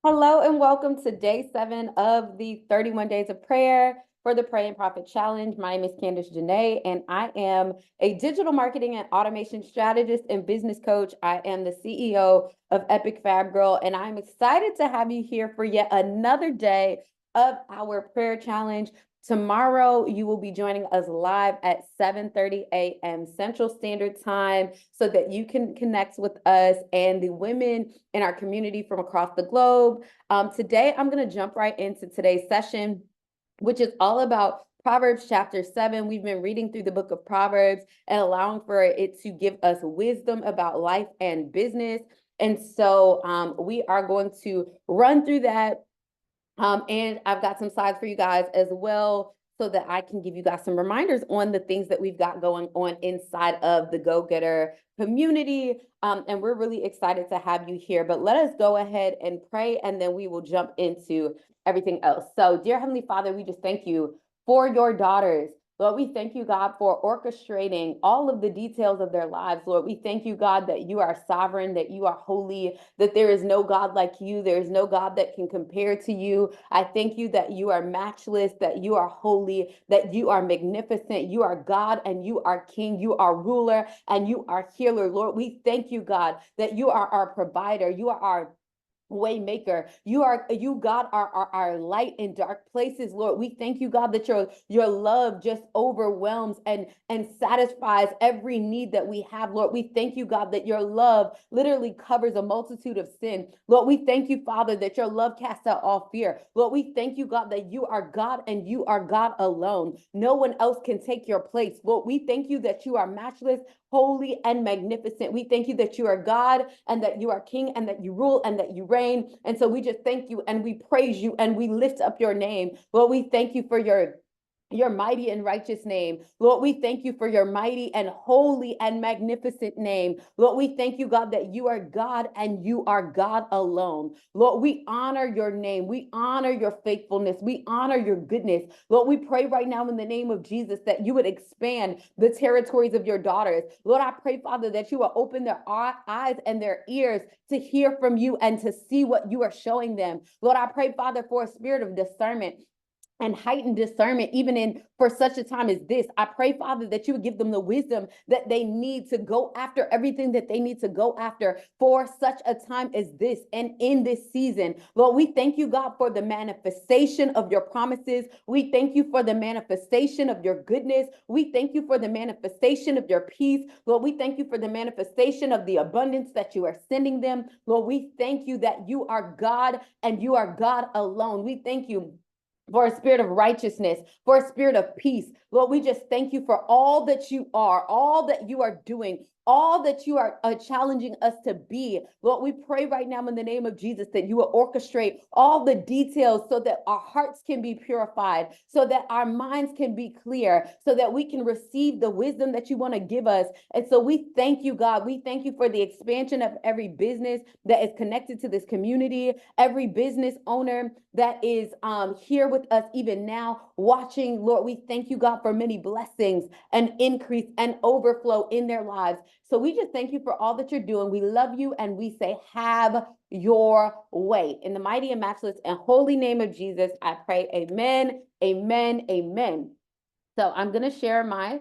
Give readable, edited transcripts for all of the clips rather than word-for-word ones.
Hello and welcome to day 7 of the 31 Days of Prayer for the Pray and Profit Challenge. My name is Candace Janae, and I am a digital marketing and automation strategist and business coach. I am the CEO of Epic Fab Girl, and I'm excited to have you here for yet another day of our prayer challenge. Tomorrow, you will be joining us live at 7:30 a.m. Central Standard Time so that you can connect with us and the women in our community from across the globe. Today, I'm going to jump right into today's session, which is all about Proverbs chapter 7. We've been reading through the book of Proverbs and allowing for it to give us wisdom about life and business. And so we are going to run through that. And I've got some slides for you guys as well so that I can give you guys some reminders on the things that we've got going on inside of the Go-Getter community. And we're really excited to have you here. But let us go ahead and pray, and then we will jump into everything else. So, dear Heavenly Father, we just thank you for your daughters. Lord, we thank you, God, for orchestrating all of the details of their lives. Lord, we thank you, God, that you are sovereign, that you are holy, that there is no God like you. There is no God that can compare to you. I thank you that you are matchless, that you are holy, that you are magnificent. You are God and you are King. You are ruler and you are healer. Lord, we thank you, God, that you are our provider. You are our way maker. You God are our light in dark places. Lord, we thank you, God, that your love just overwhelms and satisfies every need that we have. Lord, we thank you, God, that your love literally covers a multitude of sin. Lord, we thank you, Father, that your love casts out all fear. Lord, we thank you, God, that you are God and you are God alone. No one else can take your place. Lord, we thank you that you are matchless, holy, and magnificent. We thank you that you are God and that you are King and that you rule and that you reign. And so we just thank you and we praise you and we lift up your name. Lord, we thank you for your mighty and righteous name. Lord, we thank you for your mighty and holy and magnificent name. Lord, we thank you, God, that you are God and you are God alone. Lord, we honor your name. We honor your faithfulness. We honor your goodness. Lord, we pray right now in the name of Jesus that you would expand the territories of your daughters. Lord, I pray, Father, that you will open their eyes and their ears to hear from you and to see what you are showing them. Lord, I pray, Father, for a spirit of discernment and heightened discernment, even in for such a time as this. I pray, Father, that you would give them the wisdom that they need to go after everything that they need to go after for such a time as this and in this season. Lord, we thank you, God, for the manifestation of your promises. We thank you for the manifestation of your goodness. We thank you for the manifestation of your peace. Lord, we thank you for the manifestation of the abundance that you are sending them. Lord, we thank you that you are God and you are God alone. We thank you for a spirit of righteousness, for a spirit of peace. Lord, we just thank you for all that you are, all that you are doing, all that you are challenging us to be. Lord, we pray right now in the name of Jesus that you will orchestrate all the details so that our hearts can be purified, so that our minds can be clear, so that we can receive the wisdom that you want to give us. And so we thank you, God. We thank you for the expansion of every business that is connected to this community, every business owner that is here with us even now watching. Lord, we thank you, God, for many blessings and increase and overflow in their lives. So we just thank you for all that you're doing. We love you and we say, have your way. In the mighty and matchless and holy name of Jesus, I pray, amen, amen, amen. So I'm going to share my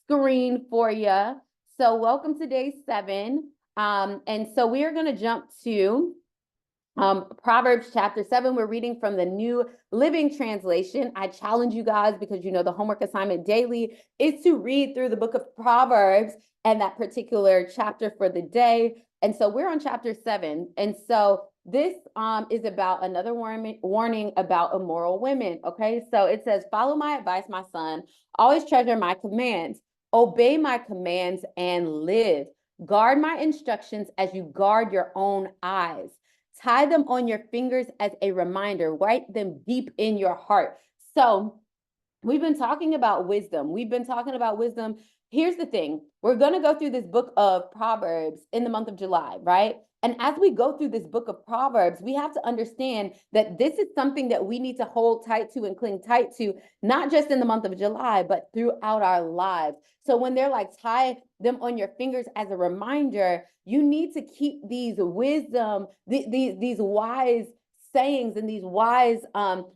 screen for you. So welcome to day 7. And so we are going to jump to Proverbs chapter 7. We're reading from the New Living Translation. I challenge you guys, because you know the homework assignment daily is to read through the book of Proverbs and that particular chapter for the day. And so we're on chapter 7. And so this is about another warning about immoral women. Okay, so it says, follow my advice, my son. Always treasure my commands. Obey my commands and live. Guard my instructions as you guard your own eyes. Tie them on your fingers as a reminder. Write them deep in your heart. So we've been talking about wisdom. Here's the thing. We're going to go through this book of Proverbs in the month of July, right? And as we go through this book of Proverbs, we have to understand that this is something that we need to hold tight to and cling tight to, not just in the month of July, but throughout our lives. So when they're like, tie them on your fingers as a reminder, you need to keep these wisdom, these wise sayings and these wise,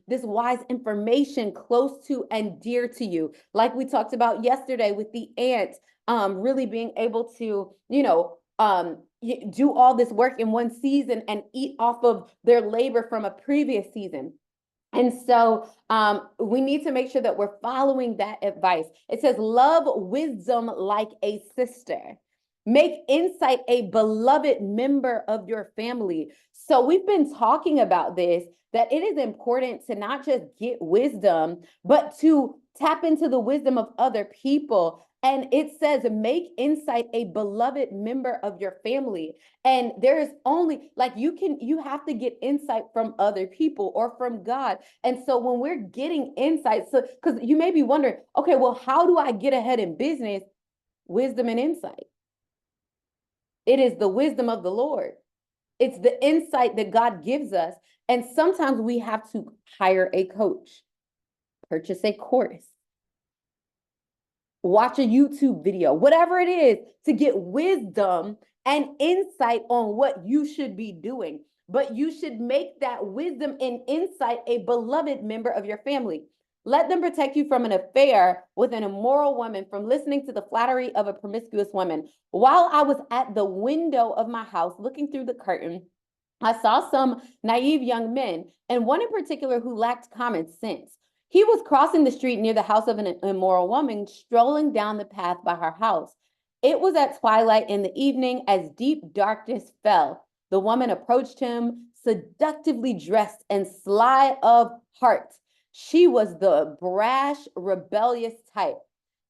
this wise information close to and dear to you. Like we talked about yesterday with the ant, really being able to, do all this work in one season and eat off of their labor from a previous season. And so we need to make sure that we're following that advice. It says, love wisdom like a sister. Make insight a beloved member of your family. So we've been talking about this, that it is important to not just get wisdom, but to tap into the wisdom of other people. And it says, make insight a beloved member of your family. And there is only, like, you have to get insight from other people or from God. And so when we're getting insight, so because you may be wondering, okay, well, how do I get ahead in business? Wisdom and insight. It is the wisdom of the Lord. It's the insight that God gives us. And sometimes we have to hire a coach, purchase a course, watch a YouTube video, whatever it is, to get wisdom and insight on what you should be doing. But you should make that wisdom and insight a beloved member of your family. Let them protect you from an affair with an immoral woman, from listening to the flattery of a promiscuous woman. While I was at the window of my house looking through the curtain, I saw some naive young men, and one in particular who lacked common sense. He was crossing the street near the house of an immoral woman, strolling down the path by her house. It was at twilight in the evening as deep darkness fell. The woman approached him, seductively dressed and sly of heart. She was the brash, rebellious type,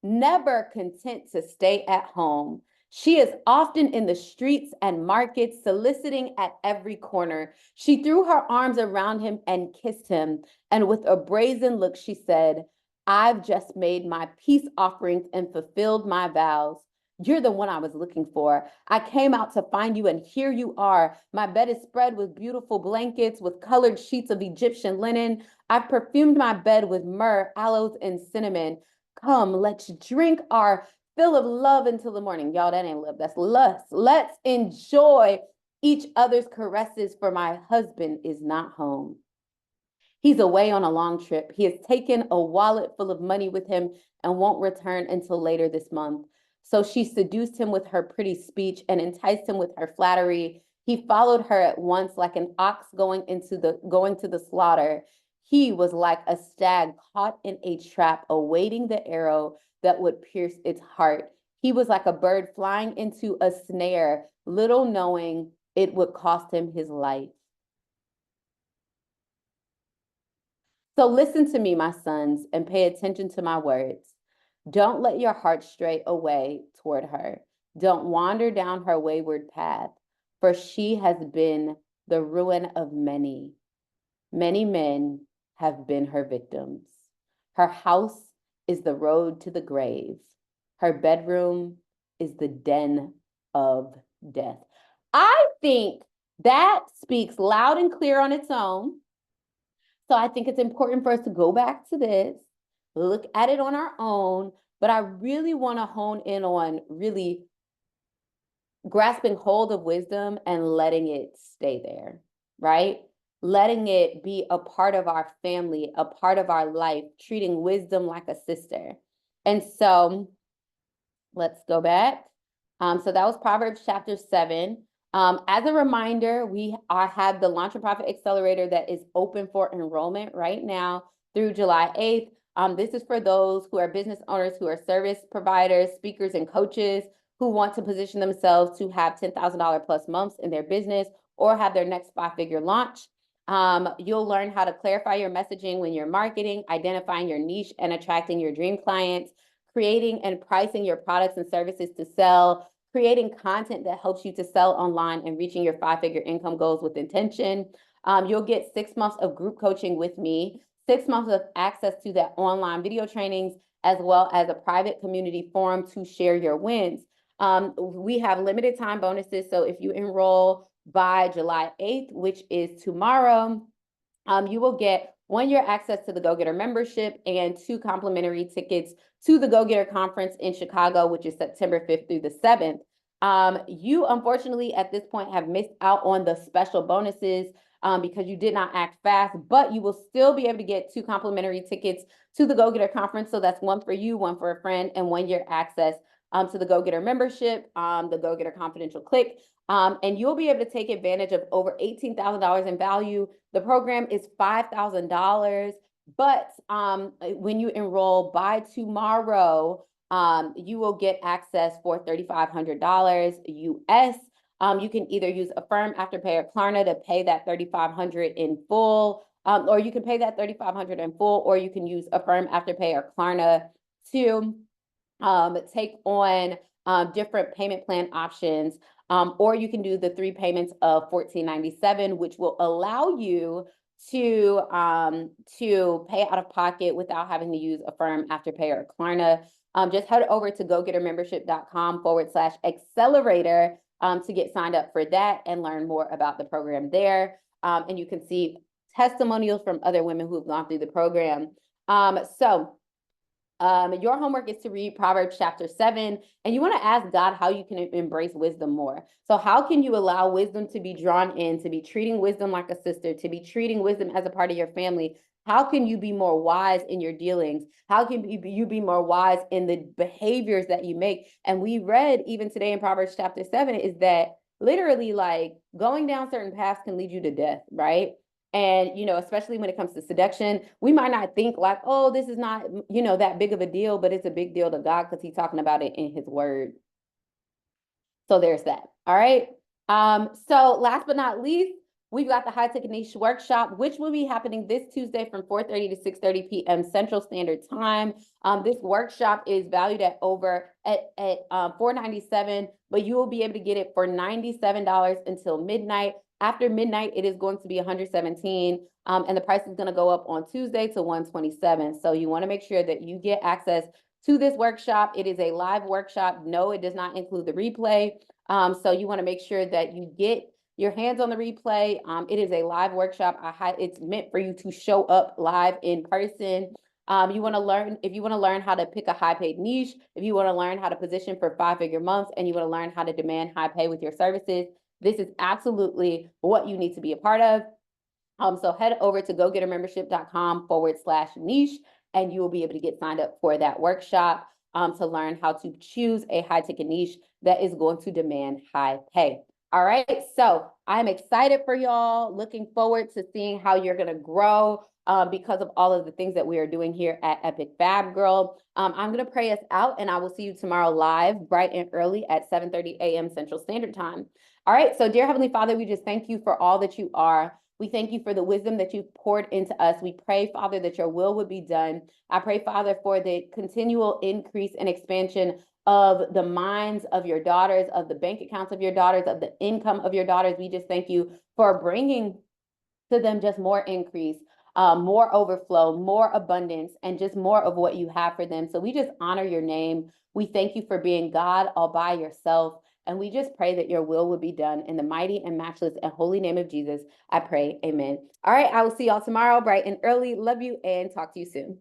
never content to stay at home. She is often in the streets and markets, soliciting at every corner. She threw her arms around him and kissed him. And with a brazen look, she said, I've just made my peace offerings and fulfilled my vows. You're the one I was looking for. I came out to find you, and here you are. My bed is spread with beautiful blankets, with colored sheets of Egyptian linen. I've perfumed my bed with myrrh, aloes, and cinnamon. Come, let's drink our fill of love until the morning. Y'all, that ain't love, that's lust. Let's enjoy each other's caresses, for my husband is not home. He's away on a long trip. He has taken a wallet full of money with him and won't return until later this month. So she seduced him with her pretty speech and enticed him with her flattery. He followed her at once like an ox going to the slaughter. He was like a stag caught in a trap, awaiting the arrow that would pierce its heart. He was like a bird flying into a snare, little knowing it would cost him his life. So listen to me, my sons, and pay attention to my words. Don't let your heart stray away toward her. Don't wander down her wayward path, for she has been the ruin of many. Many men have been her victims. Her house is the road to the grave. Her bedroom is the den of death. I think that speaks loud and clear on its own. So I think it's important for us to go back to this, look at it on our own, but I really want to hone in on really grasping hold of wisdom and letting it stay there, right? Letting it be a part of our family, a part of our life, treating wisdom like a sister. And so let's go back. So that was Proverbs chapter 7. As a reminder, we have the Launch a Profit Accelerator that is open for enrollment right now through July 8th. This is for those who are business owners, who are service providers, speakers, and coaches who want to position themselves to have $10,000 plus months in their business or have their next 5-figure launch. You'll learn how to clarify your messaging when you're marketing, identifying your niche and attracting your dream clients, creating and pricing your products and services to sell, creating content that helps you to sell online, and reaching your 5-figure income goals with intention. You'll get 6 months of group coaching with me, 6 months of access to that online video trainings, as well as a private community forum to share your wins. We have limited time bonuses. So if you enroll by July 8th, which is tomorrow, you will get 1-year access to the Go Getter membership and 2 complimentary tickets to the Go Getter conference in Chicago, which is September 5th through the 7th. You, unfortunately, at this point have missed out on the special bonuses. because you did not act fast, but you will still be able to get 2 complimentary tickets to the Go Getter Conference. So that's one for you, one for a friend, and 1 year access to the Go Getter membership, the Go Getter Confidential Click. And you'll be able to take advantage of over $18,000 in value. The program is $5,000, but when you enroll by tomorrow, you will get access for $3,500 US. You can either use Affirm, Afterpay, or Klarna to pay that $3,500 in full, or you can pay that $3,500 in full, or you can use Affirm, Afterpay, or Klarna to take on different payment plan options, or you can do the 3 payments of $14.97, which will allow you to pay out of pocket without having to use Affirm, Afterpay, or Klarna. Just head over to gogettermembership.com/accelerator to get signed up for that and learn more about the program there. And you can see testimonials from other women who have gone through the program. Your homework is to read Proverbs chapter 7, and you want to ask God how you can embrace wisdom more. So how can you allow wisdom to be drawn in, to be treating wisdom like a sister, to be treating wisdom as a part of your family? How can you be more wise in your dealings? How can you be more wise in the behaviors that you make? And we read even today in Proverbs chapter 7 is that literally like going down certain paths can lead you to death, right? And, especially when it comes to seduction, we might not think like, oh, this is not, that big of a deal, but it's a big deal to God because he's talking about it in his word. So there's that. All right. So last but not least, we've got the High Ticket Niche Workshop, which will be happening this Tuesday from 4:30 to 6:30 p.m. Central Standard Time. This workshop is valued at $497, but you will be able to get it for $97 until midnight. After midnight, it is going to be $117, and the price is going to go up on Tuesday to $127. So you want to make sure that you get access to this workshop. It is a live workshop. No, it does not include the replay. So you want to make sure that you get your hands on the replay. It is a live workshop. It's meant for you to show up live in person. If you want to learn how to pick a high paid niche, if you want to learn how to position for 5-figure months, and you want to learn how to demand high pay with your services, this is absolutely what you need to be a part of. So head over to gogettermembership.com/niche, and you will be able to get signed up for that workshop to learn how to choose a high ticket niche that is going to demand high pay. All right, so I'm excited for y'all, looking forward to seeing how you're gonna grow because of all of the things that we are doing here at Epic Fab Girl. I'm gonna pray us out, and I will see you tomorrow live, bright and early at 7:30 a.m. Central Standard Time. All right, so dear Heavenly Father, we just thank you for all that you are. We thank you for the wisdom that you've poured into us. We pray, Father, that your will would be done. I pray, Father, for the continual increase and expansion of the minds of your daughters, of the bank accounts of your daughters, of the income of your daughters. We just thank you for bringing to them just more increase, more overflow, more abundance, and just more of what you have for them. So we just honor your name. We thank you for being God all by yourself. And we just pray that your will would be done in the mighty and matchless and holy name of Jesus. I pray, amen. All right, I will see y'all tomorrow, bright and early. Love you and talk to you soon.